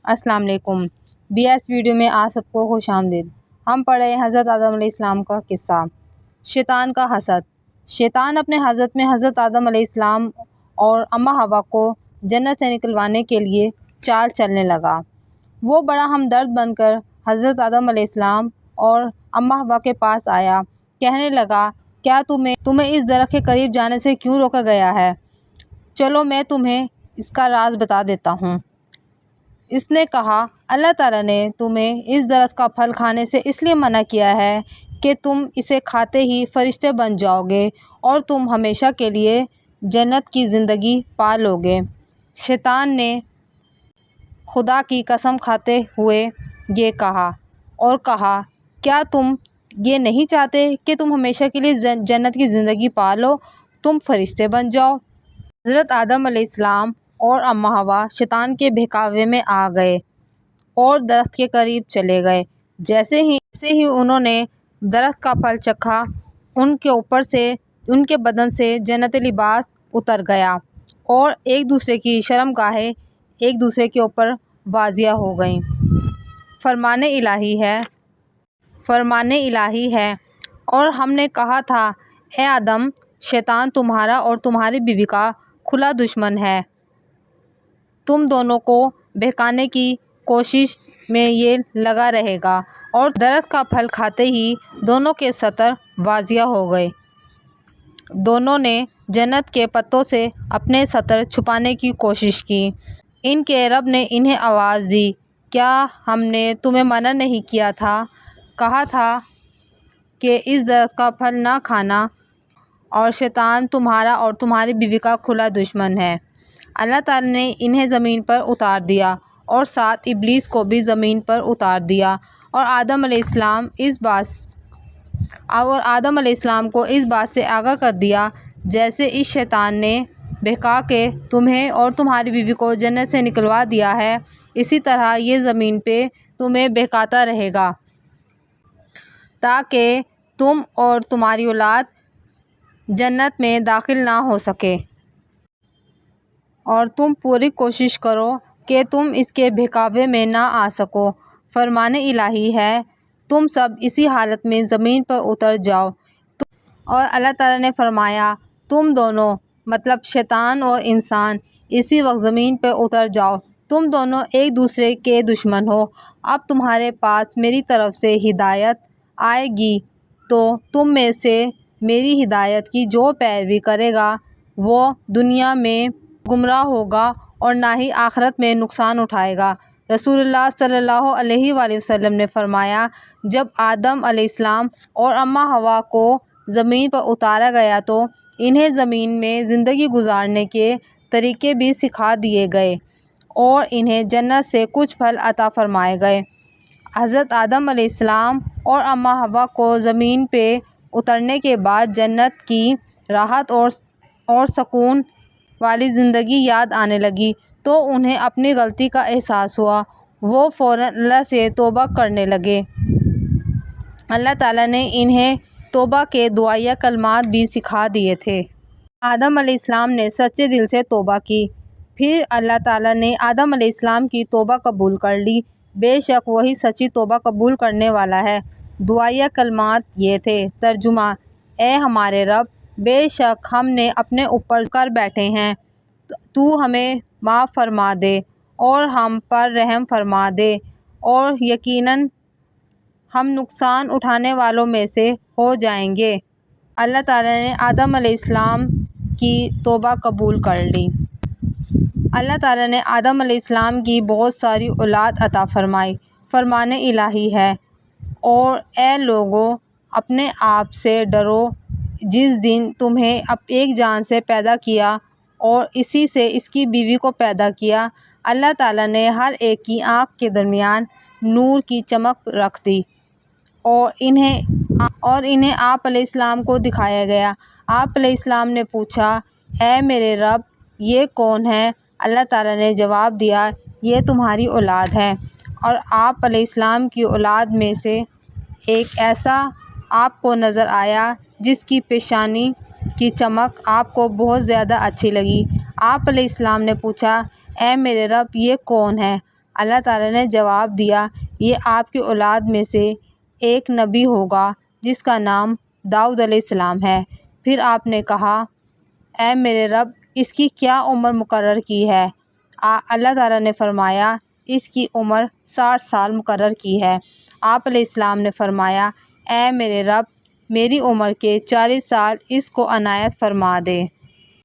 السلام علیکم۔ BS video میں آپ سب کو خوش آمدید۔ ہم پڑھ رہے ہیں حضرت آدم علیہ السلام کا قصہ، شیطان کا حسد۔ شیطان اپنے حسد میں حضرت آدم علیہ السلام اور اماں حوا کو جنت سے نکلوانے کے لیے چال چلنے لگا۔ وہ بڑا ہمدرد بن کر حضرت آدم علیہ السلام اور اماں حوا کے پاس آیا، کہنے لگا، کیا تمہیں اس درخت کے قریب جانے سے کیوں روکا گیا ہے؟ چلو میں تمہیں اس کا راز بتا دیتا ہوں۔ اس نے کہا، اللہ تعالیٰ نے تمہیں اس درخت کا پھل کھانے سے اس لیے منع کیا ہے کہ تم اسے کھاتے ہی فرشتے بن جاؤ گے اور تم ہمیشہ کے لیے جنت کی زندگی پا لو گے۔ شیطان نے خدا کی قسم کھاتے ہوئے یہ کہا اور کہا، کیا تم یہ نہیں چاہتے کہ تم ہمیشہ کے لیے جنت کی زندگی پا لو، تم فرشتے بن جاؤ؟ حضرت آدم علیہ السلام اور اماں حوا شیطان کے بہکاوے میں آ گئے اور درخت کے قریب چلے گئے۔ جیسے ہی انہوں نے درخت کا پھل چکھا، ان کے بدن سے جنتی لباس اتر گیا اور ایک دوسرے کی شرم گاہیں ایک دوسرے کے اوپر واضح ہو گئیں۔ فرمان الہی ہے اور ہم نے کہا تھا، اے آدم، شیطان تمہارا اور تمہاری بیوی کا کھلا دشمن ہے، تم دونوں کو بہکانے کی کوشش میں یہ لگا رہے گا۔ اور درخت کا پھل کھاتے ہی دونوں کے سطر واضح ہو گئے۔ دونوں نے جنت کے پتوں سے اپنے سطر چھپانے کی کوشش کی۔ ان کے رب نے انہیں آواز دی، کیا ہم نے تمہیں منع نہیں کیا تھا، کہا تھا کہ اس درخت کا پھل نہ کھانا، اور شیطان تمہارا اور تمہاری بیوی کا کھلا دشمن ہے۔ اللہ تعالیٰ نے انہیں زمین پر اتار دیا اور ساتھ ابلیس کو بھی زمین پر اتار دیا اور آدم علیہ السلام کو اس بات سے آگاہ کر دیا، جیسے اس شیطان نے بہکا کے تمہیں اور تمہاری بیوی کو جنت سے نکلوا دیا ہے، اسی طرح یہ زمین پہ تمہیں بہکاتا رہے گا تاکہ تم اور تمہاری اولاد جنت میں داخل نہ ہو سکے، اور تم پوری کوشش کرو کہ تم اس کے بہکاوے میں نہ آ سکو۔ فرمان الہی ہے، تم سب اسی حالت میں زمین پر اتر جاؤ۔ اور اللہ تعالیٰ نے فرمایا، تم دونوں مطلب شیطان اور انسان اسی وقت زمین پر اتر جاؤ، تم دونوں ایک دوسرے کے دشمن ہو۔ اب تمہارے پاس میری طرف سے ہدایت آئے گی تو تم میں سے میری ہدایت کی جو پیروی کرے گا وہ دنیا میں گمراہ ہوگا اور نہ ہی آخرت میں نقصان اٹھائے گا۔ رسول اللہ صلی اللہ علیہ وآلہ وسلم نے فرمایا، جب آدم علیہ السلام اور اماں حوا کو زمین پر اتارا گیا تو انہیں زمین میں زندگی گزارنے کے طریقے بھی سکھا دیے گئے اور انہیں جنت سے کچھ پھل عطا فرمائے گئے۔ حضرت آدم علیہ السلام اور اماں حوا کو زمین پہ اترنے کے بعد جنت کی راحت اور سکون والی زندگی یاد آنے لگی تو انہیں اپنی غلطی کا احساس ہوا۔ وہ فوراً اللہ سے توبہ کرنے لگے۔ اللہ تعالیٰ نے انہیں توبہ کے دعائیہ کلمات بھی سکھا دیے تھے۔ آدم علیہ السلام نے سچے دل سے توبہ کی، پھر اللہ تعالیٰ نے آدم علیہ السلام کی توبہ قبول کر لی۔ بے شک وہی سچی توبہ قبول کرنے والا ہے۔ دعائیہ کلمات یہ تھے۔ ترجمہ: اے ہمارے رب، بے شک ہم نے اپنے اوپر کر بیٹھے ہیں، تو ہمیں معاف فرما دے اور ہم پر رحم فرما دے، اور یقیناً ہم نقصان اٹھانے والوں میں سے ہو جائیں گے۔ اللہ تعالیٰ نے آدم علیہ السلام کی توبہ قبول کر لی۔ اللہ تعالیٰ نے آدم علیہ السلام کی بہت ساری اولاد عطا فرمائی۔ فرمان الہی ہے، اور اے لوگو، اپنے آپ سے ڈرو جس دن تمہیں ایک جان سے پیدا کیا اور اسی سے اس کی بیوی کو پیدا کیا۔ اللہ تعالیٰ نے ہر ایک کی آنکھ کے درمیان نور کی چمک رکھ دی اور انہیں آپ علیہ السلام کو دکھایا گیا۔ آپ علیہ السلام نے پوچھا، اے میرے رب، یہ کون ہے؟ اللہ تعالیٰ نے جواب دیا، یہ تمہاری اولاد ہے۔ اور آپ علیہ السلام کی اولاد میں سے ایک ایسا آپ کو نظر آیا جس کی پیشانی کی چمک آپ کو بہت زیادہ اچھی لگی۔ آپ علیہ السلام نے پوچھا، اے میرے رب، یہ کون ہے؟ اللہ تعالیٰ نے جواب دیا، یہ آپ کی اولاد میں سے ایک نبی ہوگا جس کا نام داؤد علیہ السلام ہے۔ پھر آپ نے کہا، اے میرے رب، اس کی کیا عمر مقرر کی ہے؟ اللہ تعالیٰ نے فرمایا، اس کی عمر 60 سال مقرر کی ہے۔ آپ علیہ السلام نے فرمایا، اے میرے رب، میری عمر کے 40 سال اس کو عنایت فرما دے۔